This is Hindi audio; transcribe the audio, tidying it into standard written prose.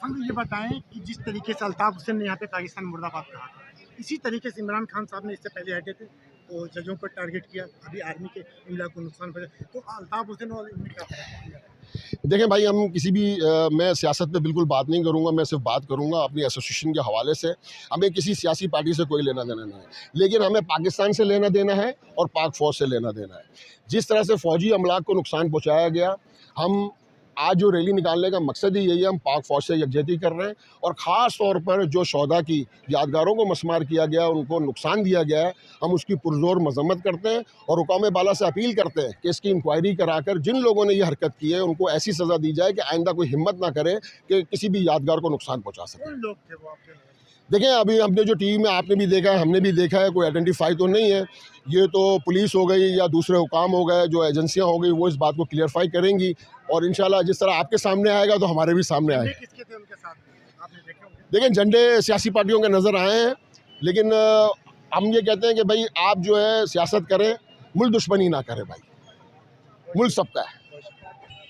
हम ये बताएं कि जिस तरीके से अल्ताफ हुसैन ने यहाँ पे पाकिस्तान मुर्दाबाद कहा था, इसी तरीके से इमरान खान साहब ने इससे पहले हटे थे तो जजों पर टारगेट किया, अभी आर्मी के इमला को नुकसान पहुंचा, तो अल्ताफ हुसैन और इनमें क्या फर्क है? देखें भाई, हम किसी भी मैं सियासत पे बिल्कुल बात नहीं करूँगा, मैं सिर्फ बात करूँगा अपनी एसोसिएशन के हवाले से। हमें किसी सियासी पार्टी से कोई लेना देना नहीं है, लेकिन हमें पाकिस्तान से लेना देना है और पाक फ़ौज से लेना देना है। जिस तरह से फ़ौजी अमलाक को नुकसान पहुँचाया गया, हम आज जो रैली निकालने का मकसद ही यही है, हम पाक फ़ौज से यकजहती कर रहे हैं और ख़ास तौर पर जो शोहदा की यादगारों को मसमार किया गया, उनको नुकसान दिया गया है, हम उसकी पुरज़ोर मज़म्मत करते हैं और हुकाम बाला से अपील करते हैं कि इसकी इंक्वायरी कराकर जिन लोगों ने ये हरकत की है उनको ऐसी सज़ा दी जाए कि आइंदा कोई हिम्मत ना करे कि किसी भी यादगार को नुकसान पहुँचा सके। कौन लोग थे वो आपके? देखें, अभी हमने जो टीवी में आपने भी देखा है, हमने भी देखा है, कोई आइडेंटिफाई तो नहीं है। ये तो पुलिस हो गई या दूसरे हुकाम हो गए, जो एजेंसियां हो गई, वो इस बात को क्लियरफाई करेंगी और इंशाल्लाह जिस तरह आपके सामने आएगा तो हमारे भी सामने आएगा। किसके थे उनके साथ, आपने देखे होंगे? देखें, झंडे सियासी पार्टियों के नज़र आए हैं, लेकिन हम ये कहते हैं कि भाई आप जो है सियासत करें, मुल्क दुश्मनी ना करें भाई, मुल्क सबका है।